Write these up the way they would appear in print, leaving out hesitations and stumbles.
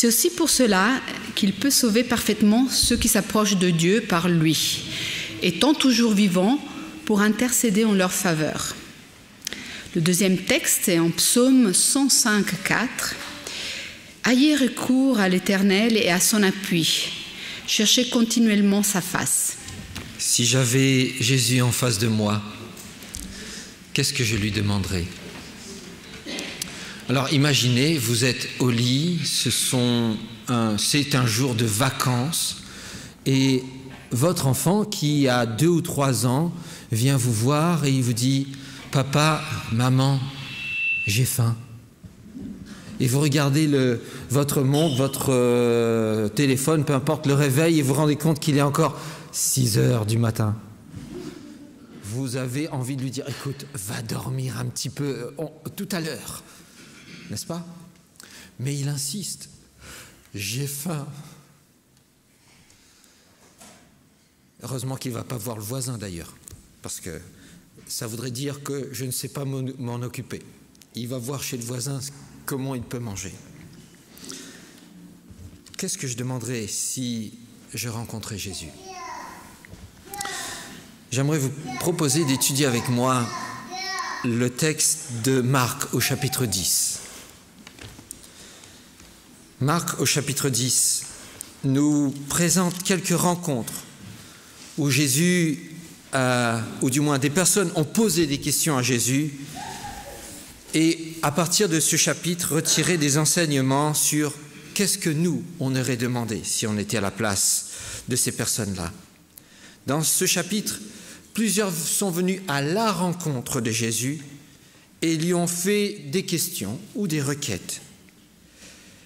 aussi pour cela qu'il peut sauver parfaitement ceux qui s'approchent de Dieu par lui, étant toujours vivant pour intercéder en leur faveur. Le deuxième texte est en Psaume 105, 4. « Ayez recours à l'Éternel et à son appui. Cherchez continuellement sa face. » Si j'avais Jésus en face de moi, qu'est-ce que je lui demanderais? Alors imaginez, vous êtes au lit, c'est un jour de vacances et votre enfant qui a 2 ou 3 ans vient vous voir et il vous dit « Papa, maman, j'ai faim ». Et vous regardez votre montre, votre téléphone, peu importe le réveil, et vous vous rendez compte qu'il est encore 6 heures du matin. Vous avez envie de lui dire « Écoute, va dormir un petit peu tout à l'heure ». N'est-ce pas? Mais il insiste. J'ai faim. Heureusement qu'il ne va pas voir le voisin d'ailleurs, parce que ça voudrait dire que je ne sais pas m'en occuper. Il va voir chez le voisin comment il peut manger. Qu'est-ce que je demanderais si je rencontrais Jésus? J'aimerais vous proposer d'étudier avec moi le texte de Marc au chapitre 10. Marc, au chapitre 10, nous présente quelques rencontres où Jésus, ou du moins des personnes ont posé des questions à Jésus et à partir de ce chapitre, retirer des enseignements sur qu'est-ce que nous, on aurait demandé si on était à la place de ces personnes-là. Dans ce chapitre, plusieurs sont venus à la rencontre de Jésus et lui ont fait des questions ou des requêtes.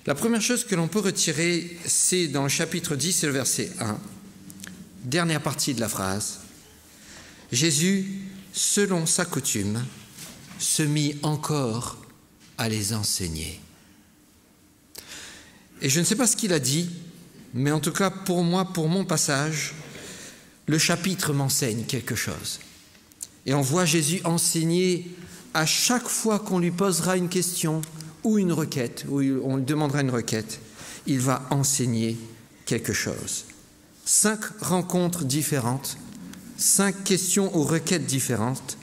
La première chose que l'on peut retirer, c'est dans le chapitre 10, c'est le verset 1, dernière partie de la phrase. Jésus, selon sa coutume, se mit encore à les enseigner. Et je ne sais pas ce qu'il a dit, mais en tout cas pour moi, pour mon passage, le chapitre m'enseigne quelque chose. Et on voit Jésus enseigner à chaque fois qu'on lui posera une question ou une requête, ou on lui demandera une requête, il va enseigner quelque chose. 5 rencontres différentes, 5 questions ou requêtes différentes,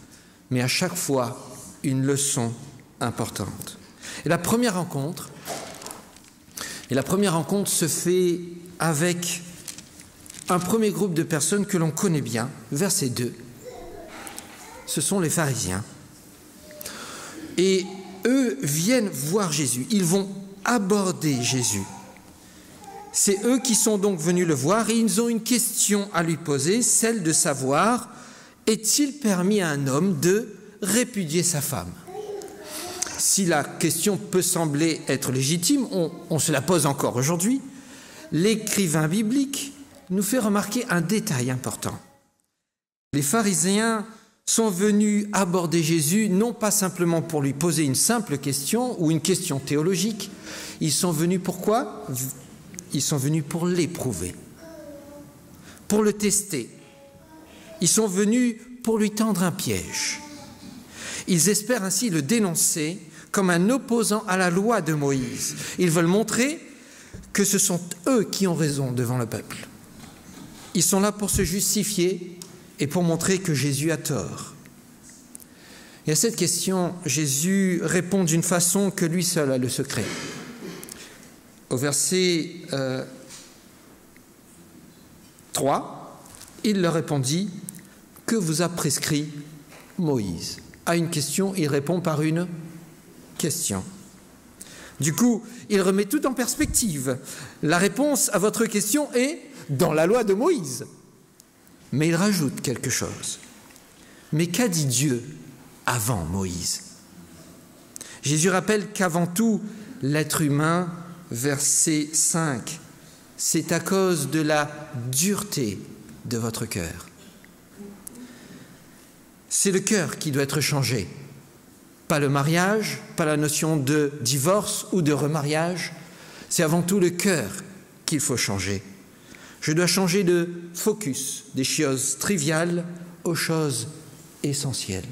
mais à chaque fois, une leçon importante. Et la première rencontre se fait avec un premier groupe de personnes que l'on connaît bien, verset 2. Ce sont les pharisiens. Et eux viennent voir Jésus, ils vont aborder Jésus. C'est eux qui sont donc venus le voir et ils ont une question à lui poser, celle de savoir, est-il permis à un homme de répudier sa femme? Si la question peut sembler être légitime, on se la pose encore aujourd'hui, l'écrivain biblique nous fait remarquer un détail important. Les pharisiens sont venus aborder Jésus, non pas simplement pour lui poser une simple question ou une question théologique. Ils sont venus pourquoi? Ils sont venus pour l'éprouver, pour le tester. Ils sont venus pour lui tendre un piège. Ils espèrent ainsi le dénoncer comme un opposant à la loi de Moïse. Ils veulent montrer que ce sont eux qui ont raison devant le peuple. Ils sont là pour se justifier et pour montrer que Jésus a tort. Et à cette question, Jésus répond d'une façon que lui seul a le secret. Au verset 3, il leur répondit « Que vous a prescrit Moïse ?» À une question, il répond par une question. Du coup, il remet tout en perspective. La réponse à votre question est dans la loi de Moïse. Mais il rajoute quelque chose. Mais qu'a dit Dieu avant Moïse? Jésus rappelle qu'avant tout, l'être humain, verset 5, c'est à cause de la dureté de votre cœur. C'est le cœur qui doit être changé. Pas le mariage, pas la notion de divorce ou de remariage. C'est avant tout le cœur qu'il faut changer. Je dois changer de focus des choses triviales aux choses essentielles.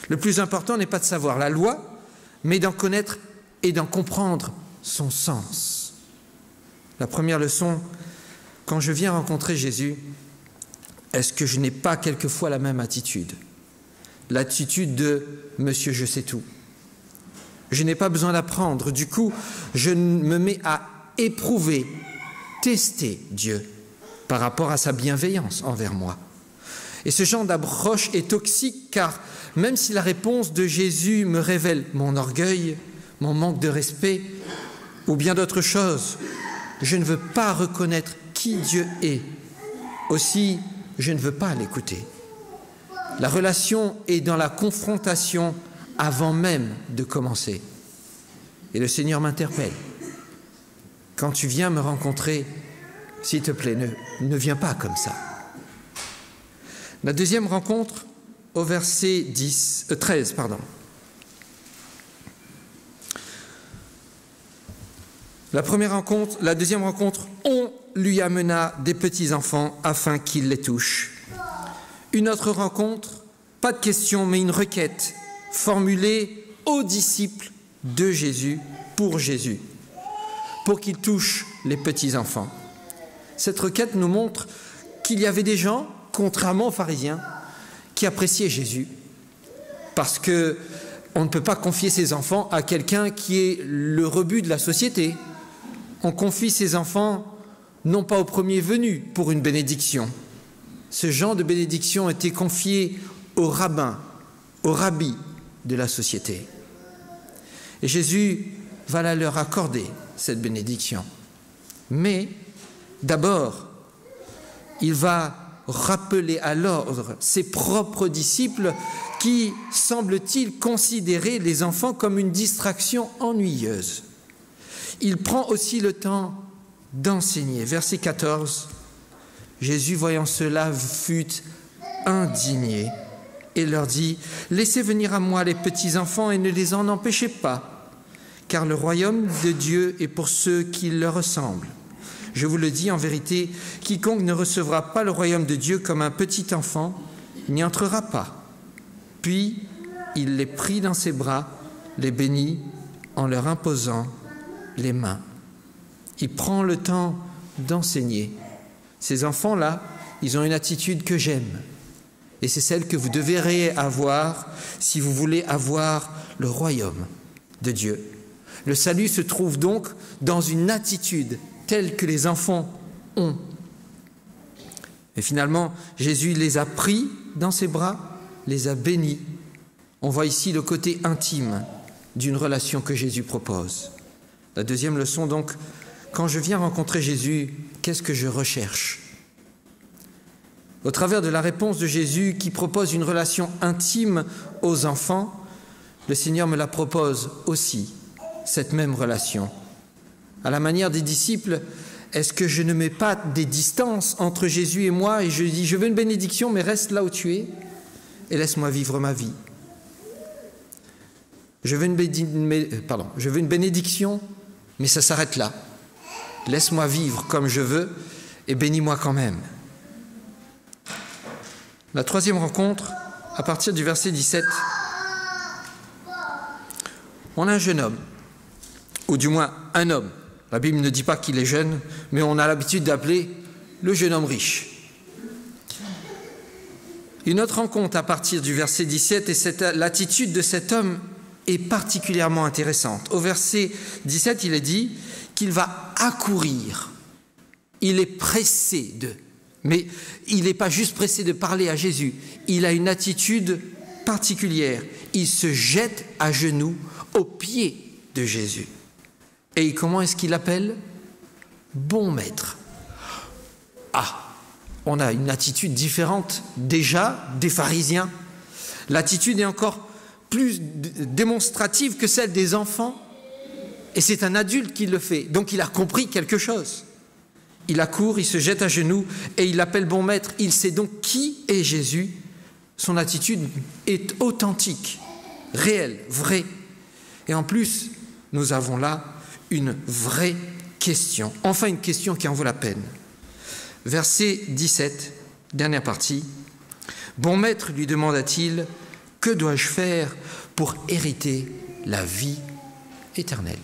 Le plus important n'est pas de savoir la loi, mais d'en connaître et d'en comprendre son sens. La première leçon, quand je viens rencontrer Jésus, est-ce que je n'ai pas quelquefois la même attitude? L'attitude de « Monsieur, je sais tout ». Je n'ai pas besoin d'apprendre. Du coup, je me mets à éprouver, tester Dieu par rapport à sa bienveillance envers moi. Et ce genre d'approche est toxique car même si la réponse de Jésus me révèle mon orgueil, mon manque de respect ou bien d'autres choses, je ne veux pas reconnaître qui Dieu est. Aussi, je ne veux pas l'écouter. La relation est dans la confrontation avant même de commencer. Et le Seigneur m'interpelle. Quand tu viens me rencontrer, s'il te plaît, ne viens pas comme ça. La deuxième rencontre, au verset 13. La deuxième rencontre, on lui amena des petits-enfants afin qu'il les touche. Une autre rencontre, pas de question, mais une requête formulée aux disciples de Jésus, pour qu'ils touchent les petits-enfants. Cette requête nous montre qu'il y avait des gens, contrairement aux pharisiens, qui appréciaient Jésus, parce qu'on ne peut pas confier ses enfants à quelqu'un qui est le rebut de la société. On confie ses enfants non pas au premier venu pour une bénédiction. Ce genre de bénédiction était confié aux rabbins, aux rabbis de la société. Et Jésus va leur accorder cette bénédiction. Mais d'abord, il va rappeler à l'ordre ses propres disciples qui, semble-t-il, considéraient les enfants comme une distraction ennuyeuse. Il prend aussi le temps d'enseigner. Verset 14, Jésus, voyant cela, fut indigné et leur dit « Laissez venir à moi les petits-enfants et ne les en empêchez pas, car le royaume de Dieu est pour ceux qui leur ressemblent. Je vous le dis en vérité, quiconque ne recevra pas le royaume de Dieu comme un petit enfant n'y entrera pas. » Puis il les prit dans ses bras, les bénit en leur imposant les mains. Il prend le temps d'enseigner. Ces enfants-là, ils ont une attitude que j'aime. Et c'est celle que vous devriez avoir si vous voulez avoir le royaume de Dieu. Le salut se trouve donc dans une attitude telle que les enfants ont. Et finalement, Jésus les a pris dans ses bras, les a bénis. On voit ici le côté intime d'une relation que Jésus propose. La deuxième leçon donc, quand je viens rencontrer Jésus, qu'est-ce que je recherche? Au travers de la réponse de Jésus qui propose une relation intime aux enfants, le Seigneur me la propose aussi, cette même relation. À la manière des disciples, est-ce que je ne mets pas des distances entre Jésus et moi et je dis « je veux une bénédiction, mais reste là où tu es et laisse-moi vivre ma vie. Je veux une bénédiction, mais ça s'arrête là. Laisse-moi vivre comme je veux et bénis-moi quand même. » La troisième rencontre, à partir du verset 17, on a un jeune homme, ou du moins un homme. La Bible ne dit pas qu'il est jeune, mais on a l'habitude d'appeler le jeune homme riche. Une autre rencontre à partir du verset 17, et l'attitude de cet homme est particulièrement intéressante. Au verset 17, il est dit qu'il va accourir. Il est pressé de... Mais il n'est pas juste pressé de parler à Jésus. Il a une attitude particulière. Il se jette à genoux aux pieds de Jésus. Et comment est-ce qu'il l'appelle? Bon maître. Ah, on a une attitude différente déjà des pharisiens. L'attitude est encore plus démonstrative que celle des enfants. Et c'est un adulte qui le fait. Donc il a compris quelque chose. Il accourt, il se jette à genoux et il l'appelle bon maître. Il sait donc qui est Jésus. Son attitude est authentique, réelle, vraie. Et en plus, nous avons là une vraie question. Enfin, une question qui en vaut la peine. Verset 17, dernière partie. Bon maître, lui demanda-t-il, que dois-je faire pour hériter la vie éternelle?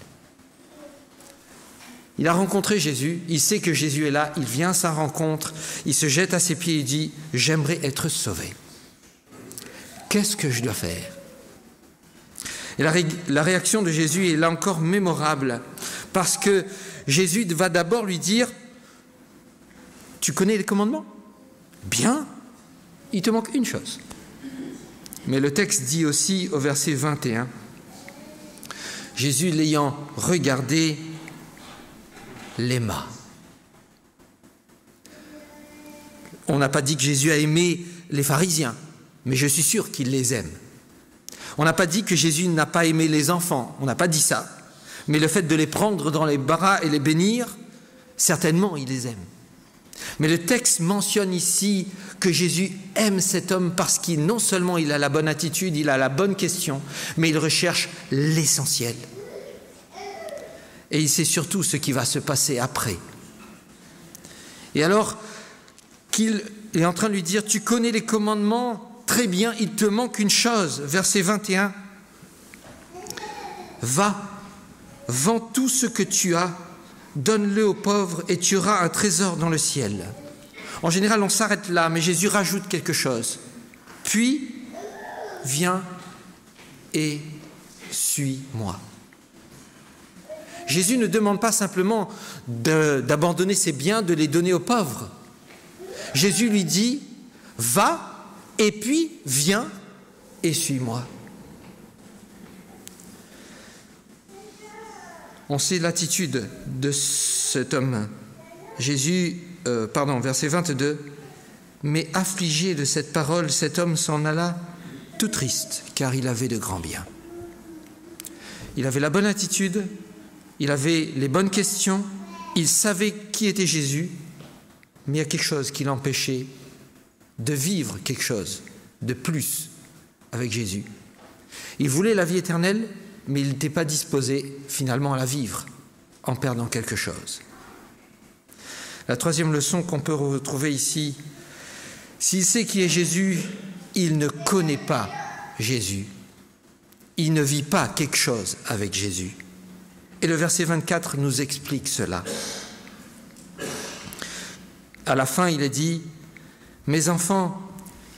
Il a rencontré Jésus, il sait que Jésus est là, il vient à sa rencontre, il se jette à ses pieds et dit « J'aimerais être sauvé. Qu'est-ce que je dois faire ?» Et la réaction de Jésus est là encore mémorable, parce que Jésus va d'abord lui dire « Tu connais les commandements ? Bien, il te manque une chose. » Mais le texte dit aussi au verset 21, Jésus l'ayant regardé, l'aima. On n'a pas dit que Jésus a aimé les pharisiens, mais je suis sûr qu'il les aime. On n'a pas dit que Jésus n'a pas aimé les enfants, on n'a pas dit ça. Mais le fait de les prendre dans les bras et les bénir, certainement il les aime. Mais le texte mentionne ici que Jésus aime cet homme parce qu'il non seulement il a la bonne attitude, il a la bonne question, mais il recherche l'essentiel. Et il sait surtout ce qui va se passer après. Et alors qu'il est en train de lui dire « Tu connais les commandements, très bien, il te manque une chose. » Verset 21. « Va, vends tout ce que tu as, donne-le aux pauvres et tu auras un trésor dans le ciel. » En général, on s'arrête là, mais Jésus rajoute quelque chose. « Puis, viens et suis-moi. » Jésus ne demande pas simplement d'abandonner ses biens, de les donner aux pauvres. Jésus lui dit « Va et puis viens et suis-moi. » On sait l'attitude de cet homme. Verset 22. « Mais affligé de cette parole, cet homme s'en alla tout triste, car il avait de grands biens. » Il avait la bonne attitude, il avait les bonnes questions, il savait qui était Jésus, mais il y a quelque chose qui l'empêchait de vivre quelque chose de plus avec Jésus. Il voulait la vie éternelle, mais il n'était pas disposé finalement à la vivre en perdant quelque chose. La troisième leçon qu'on peut retrouver ici, s'il sait qui est Jésus, il ne connaît pas Jésus. Il ne vit pas quelque chose avec Jésus. Et le verset 24 nous explique cela. À la fin, il est dit « Mes enfants,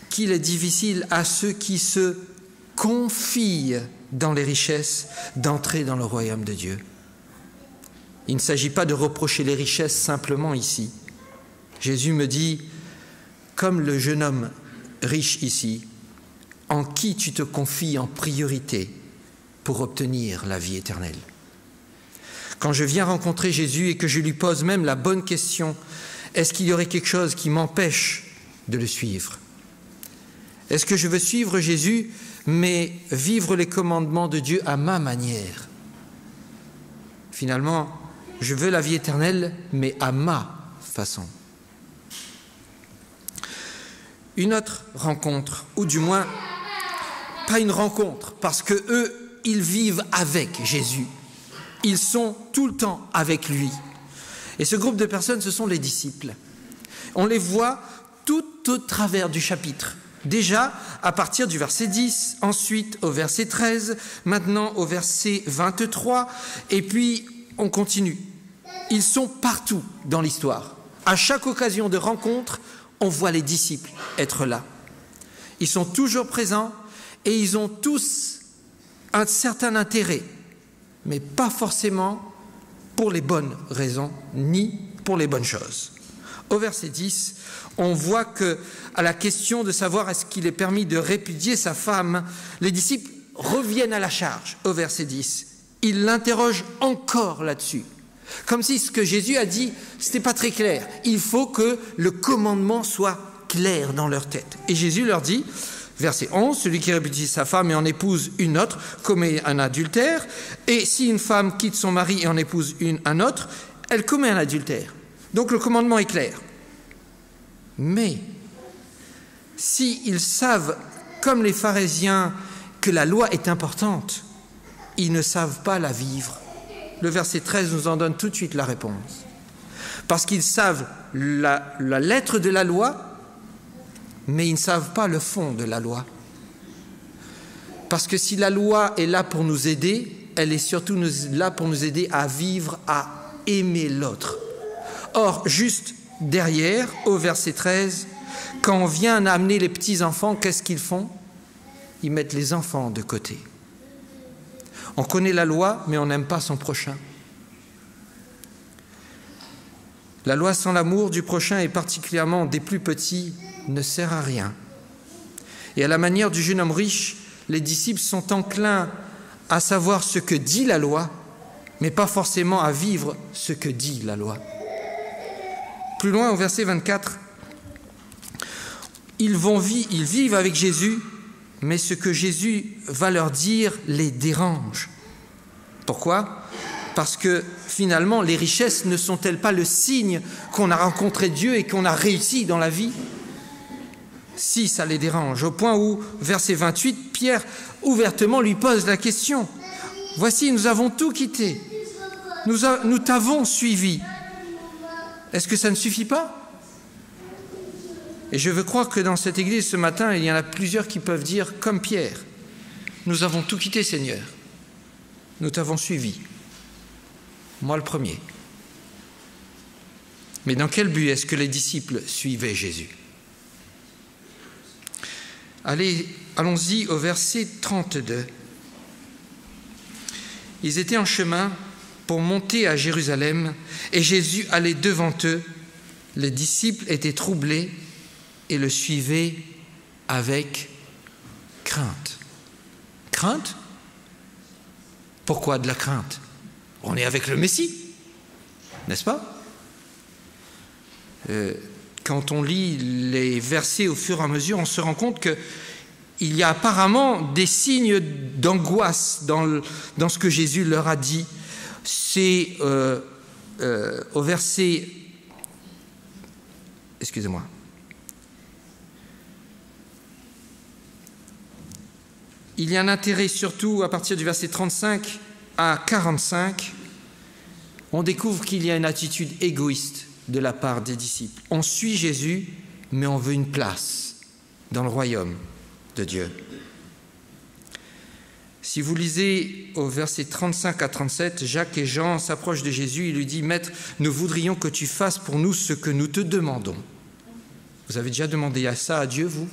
qu'il est difficile à ceux qui se confient dans les richesses d'entrer dans le royaume de Dieu. » Il ne s'agit pas de reprocher les richesses simplement ici. Jésus me dit, comme le jeune homme riche ici, en qui tu te confies en priorité pour obtenir la vie éternelle. Quand je viens rencontrer Jésus et que je lui pose même la bonne question, est-ce qu'il y aurait quelque chose qui m'empêche de le suivre? Est-ce que je veux suivre Jésus, mais vivre les commandements de Dieu à ma manière? Finalement, je veux la vie éternelle, mais à ma façon. Une autre rencontre, ou du moins, pas une rencontre, parce que eux, ils vivent avec Jésus. Ils sont tout le temps avec lui. Et ce groupe de personnes, ce sont les disciples. On les voit tout au travers du chapitre. Déjà, à partir du verset 10, ensuite au verset 13, maintenant au verset 23, et puis on continue. Ils sont partout dans l'histoire. À chaque occasion de rencontre, on voit les disciples être là. Ils sont toujours présents et ils ont tous un certain intérêt, mais pas forcément pour les bonnes raisons, ni pour les bonnes choses. Au verset 10, on voit que, à la question de savoir est-ce qu'il est permis de répudier sa femme, les disciples reviennent à la charge. Au verset 10, ils l'interrogent encore là-dessus. Comme si ce que Jésus a dit, ce n'était pas très clair. Il faut que le commandement soit clair dans leur tête. Et Jésus leur dit, verset 11, celui qui répudie sa femme et en épouse une autre commet un adultère. Et si une femme quitte son mari et en épouse un autre, elle commet un adultère. Donc le commandement est clair. Mais s'ils savent, comme les pharisiens, que la loi est importante, ils ne savent pas la vivre. Le verset 13 nous en donne tout de suite la réponse. Parce qu'ils savent la lettre de la loi, mais ils ne savent pas le fond de la loi. Parce que si la loi est là pour nous aider, elle est surtout là pour nous aider à vivre, à aimer l'autre. Or, juste derrière, au verset 13, quand on vient amener les petits-enfants, qu'est-ce qu'ils font? Ils mettent les enfants de côté. On connaît la loi, mais on n'aime pas son prochain. La loi sans l'amour du prochain, et particulièrement des plus petits, ne sert à rien. Et à la manière du jeune homme riche, les disciples sont enclins à savoir ce que dit la loi, mais pas forcément à vivre ce que dit la loi. Plus loin, au verset 24, ils vivent avec Jésus, mais ce que Jésus va leur dire les dérange. Pourquoi ? Parce que finalement, les richesses ne sont-elles pas le signe qu'on a rencontré Dieu et qu'on a réussi dans la vie ? Si, ça les dérange, au point où, verset 28, Pierre ouvertement lui pose la question. « Voici, nous avons tout quitté, nous t'avons suivi. Est-ce que ça ne suffit pas ?» Et je veux croire que dans cette église ce matin, il y en a plusieurs qui peuvent dire, comme Pierre, « Nous avons tout quitté, Seigneur. Nous t'avons suivi. Moi le premier. » Mais dans quel but est-ce que les disciples suivaient Jésus ? Allons-y au verset 32. Ils étaient en chemin pour monter à Jérusalem et Jésus allait devant eux. Les disciples étaient troublés et le suivaient avec crainte. Crainte ? Pourquoi de la crainte ? On est avec le Messie, n'est-ce pas ? Quand on lit les versets au fur et à mesure, on se rend compte qu'il y a apparemment des signes d'angoisse dans ce que Jésus leur a dit. C'est au verset... Excusez-moi. Il y a un intérêt surtout à partir du verset 35 à 45. On découvre qu'il y a une attitude égoïste de la part des disciples. On suit Jésus, mais on veut une place dans le royaume de Dieu. Si vous lisez au verset 35 à 37, Jacques et Jean s'approchent de Jésus et lui disent « Maître, nous voudrions que tu fasses pour nous ce que nous te demandons. » Vous avez déjà demandé ça à Dieu, vous ?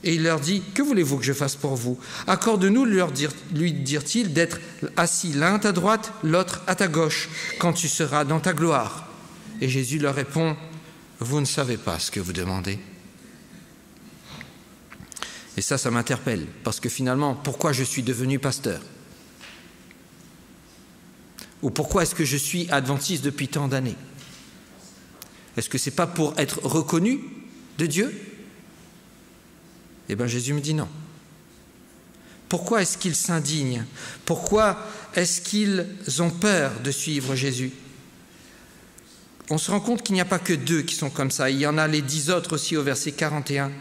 Et il leur dit « Que voulez-vous que je fasse pour vous ? Accorde-nous, lui dirent-ils, d'être assis l'un à ta droite, l'autre à ta gauche, quand tu seras dans ta gloire. » Et Jésus leur répond « Vous ne savez pas ce que vous demandez. » Et ça m'interpelle, parce que finalement, pourquoi je suis devenu pasteur ? Ou pourquoi est-ce que je suis adventiste depuis tant d'années ? Est-ce que ce n'est pas pour être reconnu de Dieu ? Eh bien, Jésus me dit non. Pourquoi est-ce qu'ils s'indignent ? Pourquoi est-ce qu'ils ont peur de suivre Jésus ? On se rend compte qu'il n'y a pas que 2 qui sont comme ça. Il y en a les 10 autres aussi au verset 41.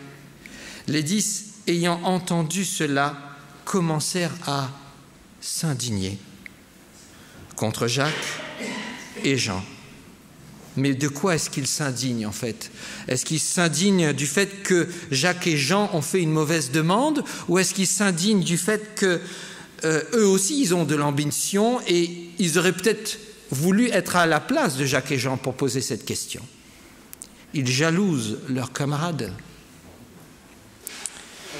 Les 10, ayant entendu cela, commencèrent à s'indigner contre Jacques et Jean. Mais de quoi est-ce qu'ils s'indignent en fait ? Est-ce qu'ils s'indignent du fait que Jacques et Jean ont fait une mauvaise demande ? Ou est-ce qu'ils s'indignent du fait que eux aussi ils ont de l'ambition et ils auraient peut-être voulu être à la place de Jacques et Jean pour poser cette question ? Ils jalousent leurs camarades.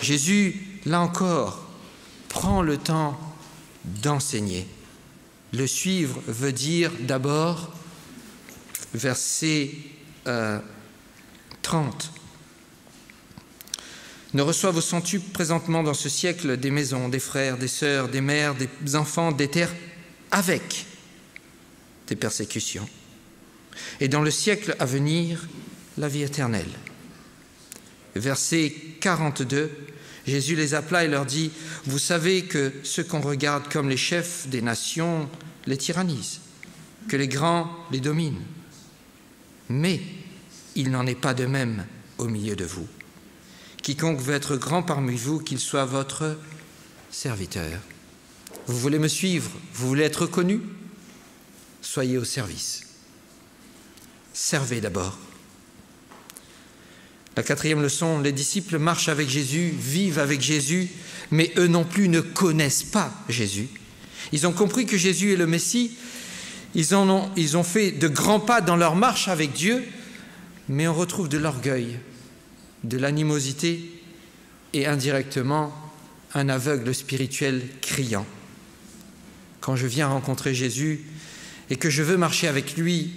Jésus, là encore, prend le temps d'enseigner. Le suivre veut dire d'abord, verset 30, « Ne reçoivent-tu présentement dans ce siècle des maisons, des frères, des sœurs, des mères, des enfants, des terres, avec des persécutions, et dans le siècle à venir, la vie éternelle. » Verset 42, Jésus les appela et leur dit, « Vous savez que ceux qu'on regarde comme les chefs des nations les tyrannisent, que les grands les dominent. Mais il n'en est pas de même au milieu de vous. Quiconque veut être grand parmi vous, qu'il soit votre serviteur. Vous voulez me suivre, vous voulez être reconnu, soyez au service. Servez d'abord. » La 4e leçon, les disciples marchent avec Jésus, vivent avec Jésus, mais eux non plus ne connaissent pas Jésus. Ils ont compris que Jésus est le Messie, Ils ont fait de grands pas dans leur marche avec Dieu, mais on retrouve de l'orgueil, de l'animosité et indirectement un aveugle spirituel criant. Quand je viens rencontrer Jésus et que je veux marcher avec lui,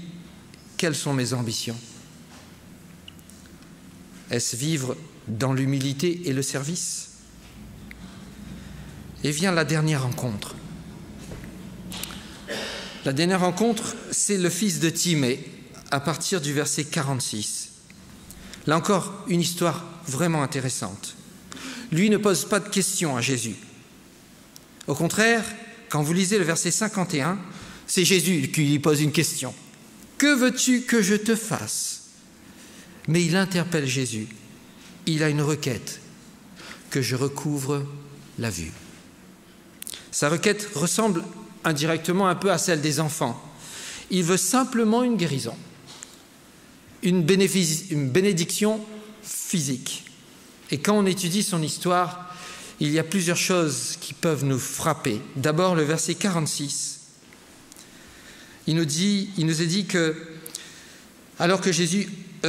quelles sont mes ambitions? Est-ce vivre dans l'humilité et le service? Et vient la dernière rencontre. La dernière rencontre, c'est le fils de Timée, à partir du verset 46. Là encore, une histoire vraiment intéressante. Lui ne pose pas de questions à Jésus. Au contraire, quand vous lisez le verset 51, c'est Jésus qui lui pose une question. « Que veux-tu que je te fasse ?» Mais il interpelle Jésus. Il a une requête, que je recouvre la vue. Sa requête ressemble indirectement un peu à celle des enfants. Il veut simplement une guérison, une bénédiction physique. Et quand on étudie son histoire, il y a plusieurs choses qui peuvent nous frapper. D'abord, le verset 46. Il nous est dit que, alors que Jésus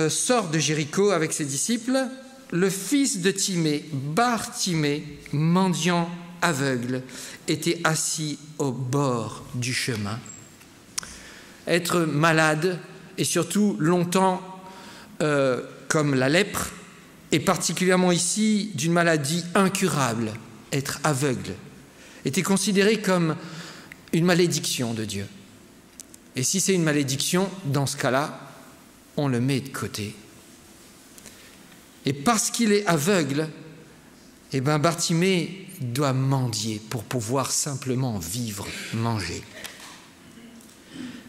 sort de Jéricho avec ses disciples, le fils de Timée, Bar-Timée, mendiant aveugle, était assis au bord du chemin. Être malade, et surtout longtemps comme la lèpre, et particulièrement ici d'une maladie incurable, être aveugle, était considéré comme une malédiction de Dieu. Et si c'est une malédiction, dans ce cas-là, on le met de côté. Et parce qu'il est aveugle, Bartimée doit mendier pour pouvoir simplement vivre, manger.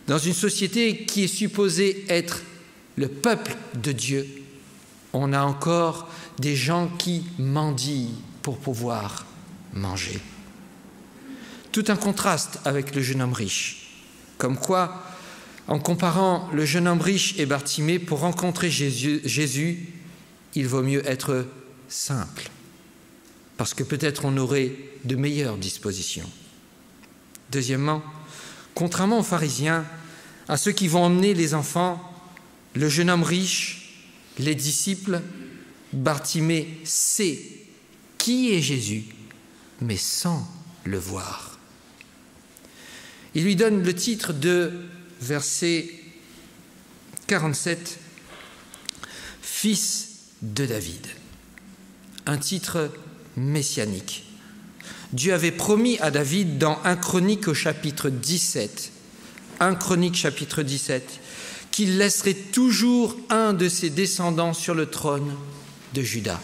Dans une société qui est supposée être le peuple de Dieu, on a encore des gens qui mendient pour pouvoir manger. Tout un contraste avec le jeune homme riche. Comme quoi, en comparant le jeune homme riche et Bartimée, pour rencontrer Jésus, il vaut mieux être simple, parce que peut-être on aurait de meilleures dispositions. Deuxièmement, contrairement aux pharisiens, à ceux qui vont emmener les enfants, le jeune homme riche, les disciples, Bartimée sait qui est Jésus, mais sans le voir. Il lui donne le titre de verset 47, « Fils de David », un titre messianique. Dieu avait promis à David dans 1 Chronique au chapitre 17, 1 Chronique chapitre 17, qu'il laisserait toujours un de ses descendants sur le trône de Juda.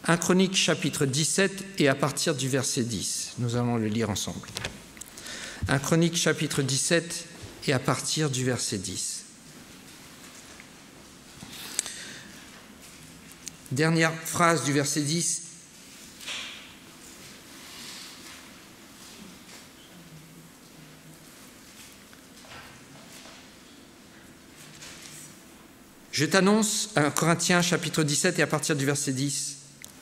1 Chronique chapitre 17 et à partir du verset 10. Nous allons le lire ensemble. 1 Chronique chapitre 17 et à partir du verset 10. Dernière phrase du verset 10. Je t'annonce, 1 Corinthiens chapitre 17 et à partir du verset 10,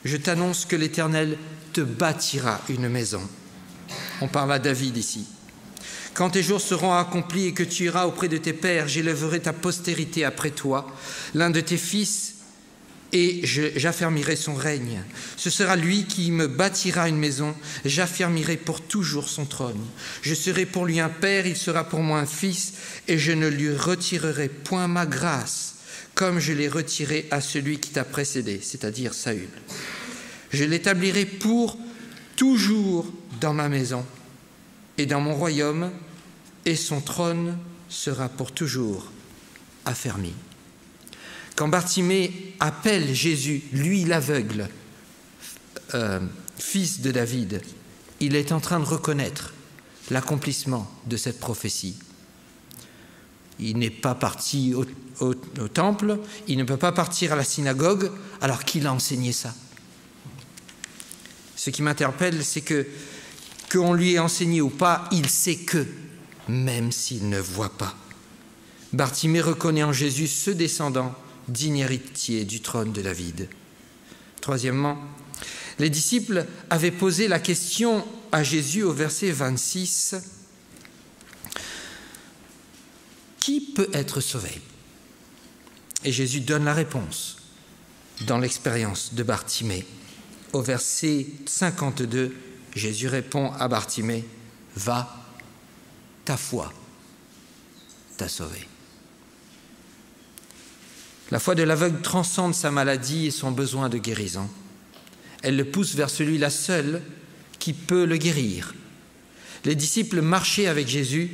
je t'annonce que l'Éternel te bâtira une maison. On parle à David ici. Quand tes jours seront accomplis et que tu iras auprès de tes pères, j'élèverai ta postérité après toi, l'un de tes fils, et j'affermirai son règne. Ce sera lui qui me bâtira une maison, j'affermirai pour toujours son trône. Je serai pour lui un père, il sera pour moi un fils, et je ne lui retirerai point ma grâce, comme je l'ai retiré à celui qui t'a précédé, c'est-à-dire Saül. Je l'établirai pour toujours dans ma maison et dans mon royaume, et son trône sera pour toujours affermi. Quand Bartimée appelle Jésus, lui l'aveugle, fils de David, il est en train de reconnaître l'accomplissement de cette prophétie. Il n'est pas parti au temple, il ne peut pas partir à la synagogue alors qu'il a enseigné ça. Ce qui m'interpelle, c'est qu'on lui ait enseigné ou pas, il sait que, même s'il ne voit pas. Bartimée reconnaît en Jésus ce descendant digne héritier du trône de David. Troisièmement, les disciples avaient posé la question à Jésus au verset 26. qui peut être sauvé? Et Jésus donne la réponse dans l'expérience de Bartimée. Au verset 52, Jésus répond à Bartimée, « Va, ta foi t'a sauvé. » La foi de l'aveugle transcende sa maladie et son besoin de guérison. Elle le pousse vers celui-là seul qui peut le guérir. Les disciples marchaient avec Jésus,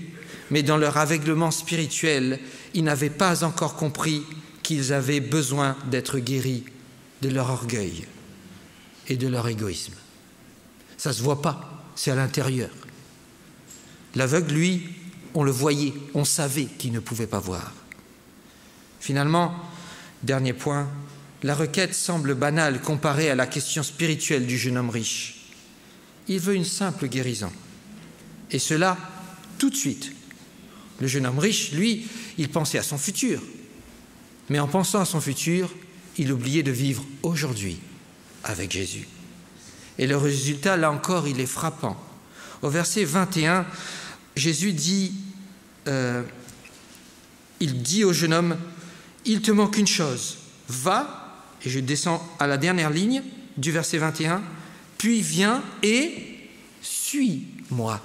mais dans leur aveuglement spirituel, ils n'avaient pas encore compris qu'ils avaient besoin d'être guéris de leur orgueil et de leur égoïsme. Ça ne se voit pas, c'est à l'intérieur. L'aveugle, lui, on le voyait, on savait qu'il ne pouvait pas voir. Finalement, dernier point, la requête semble banale comparée à la question spirituelle du jeune homme riche. Il veut une simple guérison. Et cela, tout de suite. Le jeune homme riche, lui, il pensait à son futur. Mais en pensant à son futur, il oubliait de vivre aujourd'hui avec Jésus. Et le résultat, là encore, il est frappant. Au verset 21, Jésus dit, il dit au jeune homme, « Il te manque une chose, va, et je descends à la dernière ligne du verset 21, puis viens et suis-moi. »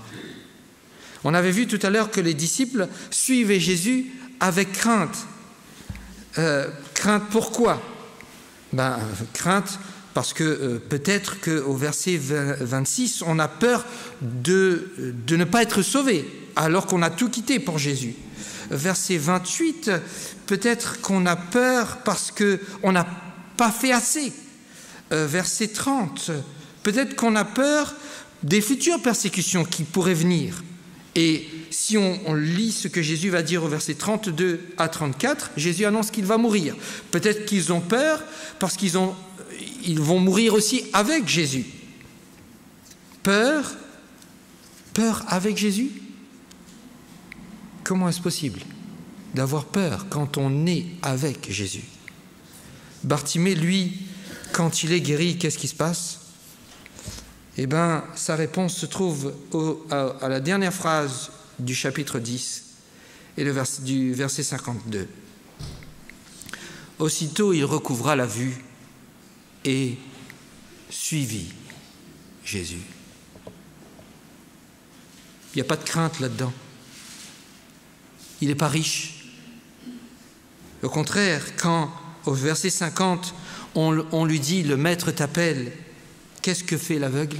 On avait vu tout à l'heure que les disciples suivaient Jésus avec crainte. Crainte pourquoi? Crainte parce que peut-être qu'au verset 26, on a peur de ne pas être sauvé, alors qu'on a tout quitté pour Jésus. Verset 28, peut-être qu'on a peur parce qu'on n'a pas fait assez. Verset 30, peut-être qu'on a peur des futures persécutions qui pourraient venir. Et si on lit ce que Jésus va dire au verset 32 à 34, Jésus annonce qu'il va mourir. Peut-être qu'ils ont peur parce qu'ils vont mourir aussi avec Jésus. Peur avec Jésus? Comment est-ce possible d'avoir peur quand on est avec Jésus? Bartimée, lui, quand il est guéri, qu'est-ce qui se passe? Eh bien, sa réponse se trouve à la dernière phrase du chapitre 10 et du verset 52. Aussitôt, il recouvra la vue et suivit Jésus. Il n'y a pas de crainte là-dedans. Il n'est pas riche. Au contraire, quand au verset 50, on lui dit « Le maître t'appelle », qu'est-ce que fait l'aveugle?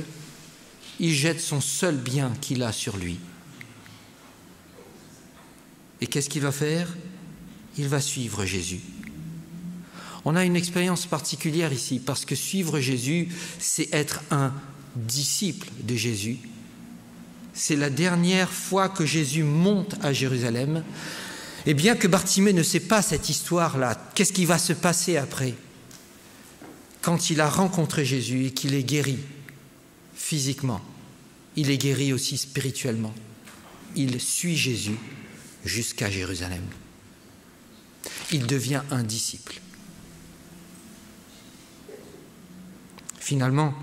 Il jette son seul bien qu'il a sur lui. Et qu'est-ce qu'il va faire? Il va suivre Jésus. On a une expérience particulière ici, parce que suivre Jésus, c'est être un disciple de Jésus. C'est la dernière fois que Jésus monte à Jérusalem. Et bien que Bartimée ne sait pas cette histoire-là, qu'est-ce qui va se passer après? Quand il a rencontré Jésus et qu'il est guéri physiquement, il est guéri aussi spirituellement. Il suit Jésus jusqu'à Jérusalem. Il devient un disciple. Finalement,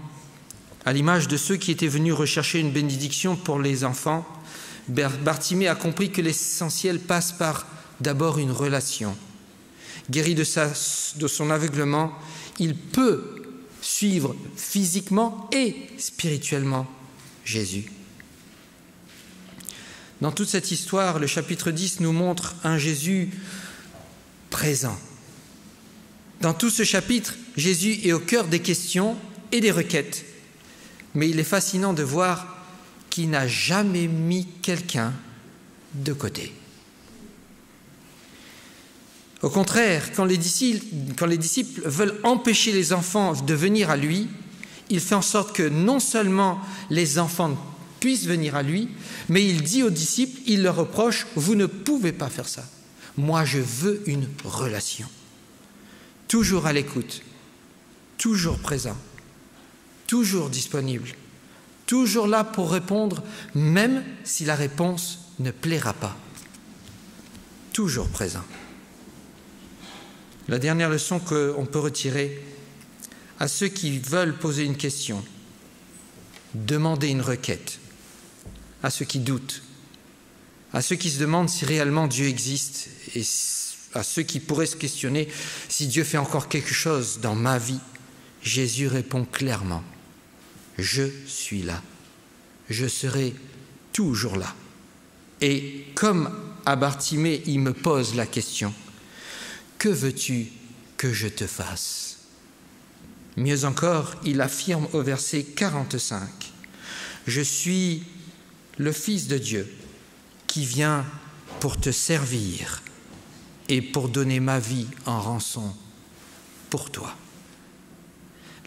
à l'image de ceux qui étaient venus rechercher une bénédiction pour les enfants, Bartimée a compris que l'essentiel passe par d'abord une relation. Guéri de son aveuglement, il peut suivre physiquement et spirituellement Jésus. Dans toute cette histoire, le chapitre 10 nous montre un Jésus présent. Dans tout ce chapitre, Jésus est au cœur des questions et des requêtes. Mais il est fascinant de voir qu'il n'a jamais mis quelqu'un de côté. Au contraire, quand les disciples veulent empêcher les enfants de venir à lui, il fait en sorte que non seulement les enfants puissent venir à lui, mais il dit aux disciples, il leur reproche, vous ne pouvez pas faire ça. Moi, je veux une relation. Toujours à l'écoute, toujours présent, toujours disponible, toujours là pour répondre, même si la réponse ne plaira pas. Toujours présent. La dernière leçon qu'on peut retirer, à ceux qui veulent poser une question, demander une requête, à ceux qui doutent, à ceux qui se demandent si réellement Dieu existe et à ceux qui pourraient se questionner si Dieu fait encore quelque chose dans ma vie, Jésus répond clairement, « Je suis là, je serai toujours là. » Et comme à Bartimée, il me pose la question, « Que veux-tu que je te fasse ?» Mieux encore, il affirme au verset 45, « Je suis le Fils de Dieu qui vient pour te servir et pour donner ma vie en rançon pour toi. »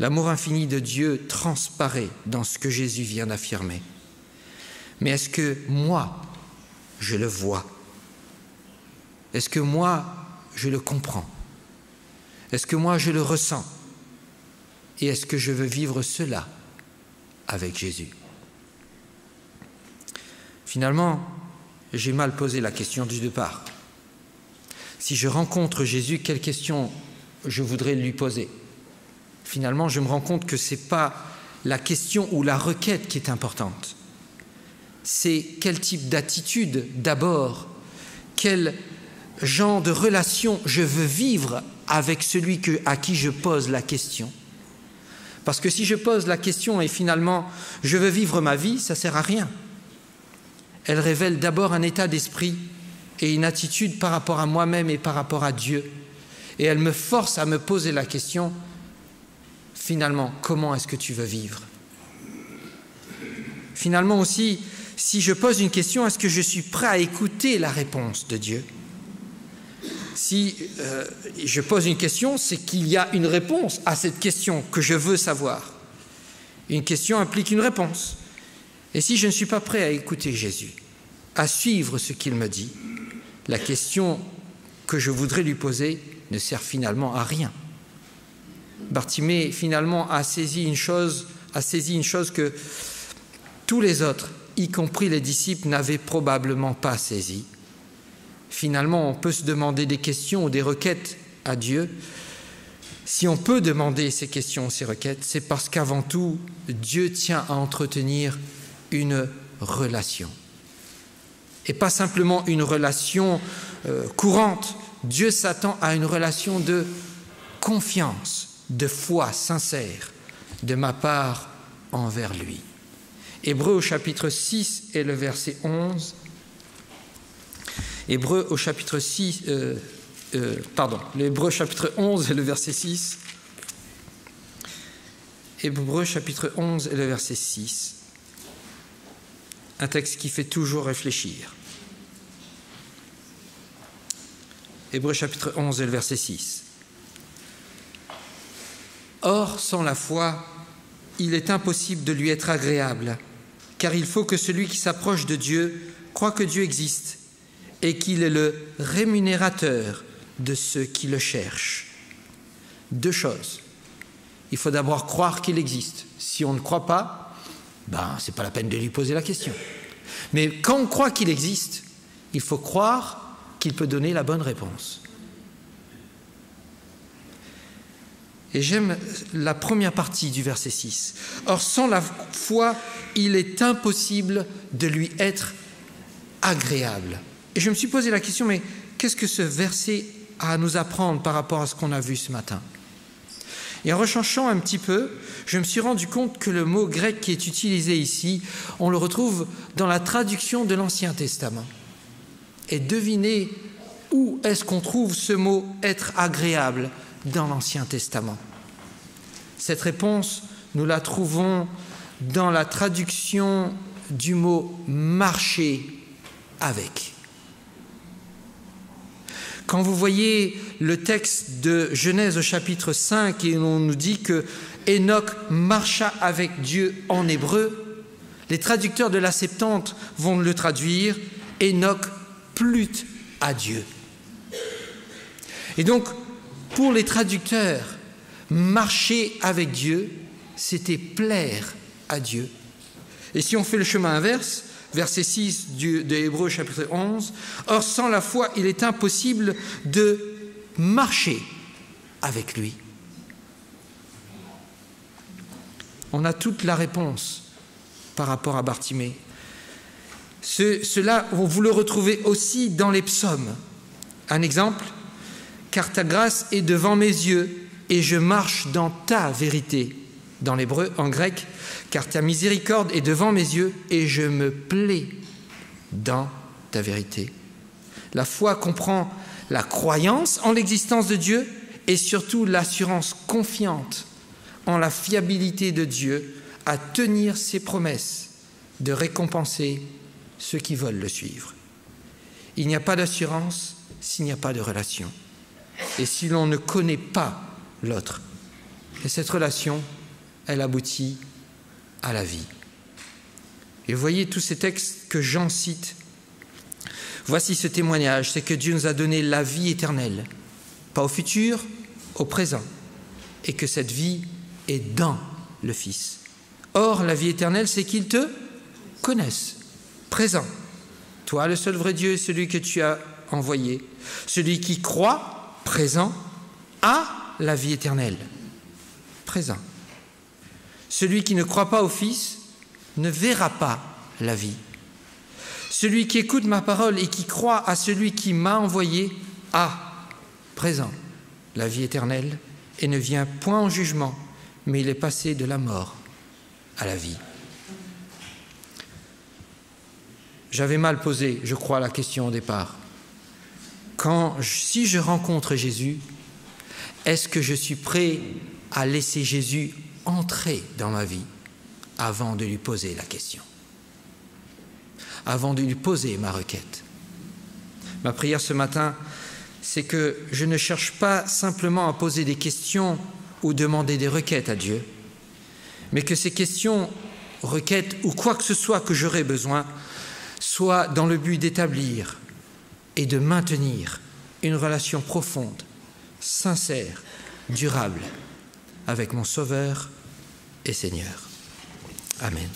L'amour infini de Dieu transparaît dans ce que Jésus vient d'affirmer. Mais est-ce que moi, je le vois? Est-ce que moi, je le comprends? Est-ce que moi, je le ressens? Et est-ce que je veux vivre cela avec Jésus? Finalement, j'ai mal posé la question du départ. Si je rencontre Jésus, quelle question je voudrais lui poser? Finalement, je me rends compte que ce n'est pas la question ou la requête qui est importante. C'est quel type d'attitude d'abord, quel genre de relation je veux vivre avec celui à qui je pose la question. Parce que si je pose la question et finalement je veux vivre ma vie, ça ne sert à rien. Elle révèle d'abord un état d'esprit et une attitude par rapport à moi-même et par rapport à Dieu. Et elle me force à me poser la question, finalement, comment est-ce que tu veux vivre? Finalement aussi, si je pose une question, est-ce que je suis prêt à écouter la réponse de Dieu? Si je pose une question, c'est qu'il y a une réponse à cette question que je veux savoir. Une question implique une réponse. Et si je ne suis pas prêt à écouter Jésus, à suivre ce qu'il me dit, la question que je voudrais lui poser ne sert finalement à rien. Bartimée, finalement, a saisi une chose que tous les autres, y compris les disciples, n'avaient probablement pas saisie. Finalement, on peut se demander des questions ou des requêtes à Dieu. Si on peut demander ces questions ou ces requêtes, c'est parce qu'avant tout, Dieu tient à entretenir une relation. Et pas simplement une relation courante. Dieu s'attend à une relation de confiance, de foi sincère de ma part envers lui. Hébreux au chapitre 6 et le verset 11. Hébreux au chapitre 6, l'Hébreux chapitre 11 et le verset 6. Hébreux chapitre 11 et le verset 6. Un texte qui fait toujours réfléchir. Hébreux chapitre 11 et le verset 6. Or, sans la foi, il est impossible de lui être agréable, car il faut que celui qui s'approche de Dieu croit que Dieu existe et qu'il est le rémunérateur de ceux qui le cherchent. Deux choses. Il faut d'abord croire qu'il existe. Si on ne croit pas, ce n'est pas la peine de lui poser la question. Mais quand on croit qu'il existe, il faut croire qu'il peut donner la bonne réponse. Et j'aime la première partie du verset 6. Or, sans la foi, il est impossible de lui être agréable. Et je me suis posé la question, mais qu'est-ce que ce verset a à nous apprendre par rapport à ce qu'on a vu ce matin? Et en recherchant un petit peu, je me suis rendu compte que le mot grec qui est utilisé ici, on le retrouve dans la traduction de l'Ancien Testament. Et devinez où est-ce qu'on trouve ce mot « être agréable » dans l'Ancien Testament. Cette réponse, nous la trouvons dans la traduction du mot « marcher avec ». Quand vous voyez le texte de Genèse au chapitre 5 et on nous dit que Enoch marcha avec Dieu en hébreu, les traducteurs de la Septante vont le traduire « Enoch plut à Dieu ». Et donc, pour les traducteurs, marcher avec Dieu, c'était plaire à Dieu. Et si on fait le chemin inverse, verset 6 de Hébreux chapitre 11, « Or, sans la foi, il est impossible de marcher avec lui. » On a toute la réponse par rapport à Bartimée. Cela, vous le retrouvez aussi dans les psaumes. Un exemple, « Car ta grâce est devant mes yeux et je marche dans ta vérité ». Dans l'hébreu, en grec, « Car ta miséricorde est devant mes yeux et je me plais dans ta vérité ». La foi comprend la croyance en l'existence de Dieu et surtout l'assurance confiante en la fiabilité de Dieu à tenir ses promesses de récompenser ceux qui veulent le suivre. Il n'y a pas d'assurance s'il n'y a pas de relation. Et si l'on ne connaît pas l'autre, et cette relation, elle aboutit à la vie. Et vous voyez tous ces textes que Jean cite. Voici ce témoignage, c'est que Dieu nous a donné la vie éternelle, pas au futur, au présent, et que cette vie est dans le Fils. Or, la vie éternelle, c'est qu'ils te connaissent, présent. Toi, le seul vrai Dieu, est celui que tu as envoyé. Celui qui croit, présent, a la vie éternelle, présent. Celui qui ne croit pas au Fils ne verra pas la vie. Celui qui écoute ma parole et qui croit à celui qui m'a envoyé a, présent, la vie éternelle et ne vient point en jugement, mais il est passé de la mort à la vie. J'avais mal posé, je crois, la question au départ. Si je rencontre Jésus, est-ce que je suis prêt à laisser Jésus entrer dans ma vie avant de lui poser la question, avant de lui poser ma requête? Ma prière ce matin, c'est que je ne cherche pas simplement à poser des questions ou demander des requêtes à Dieu, mais que ces questions, requêtes ou quoi que ce soit que j'aurai besoin soient dans le but d'établir et de maintenir une relation profonde, sincère, durable avec mon Sauveur et Seigneur. Amen.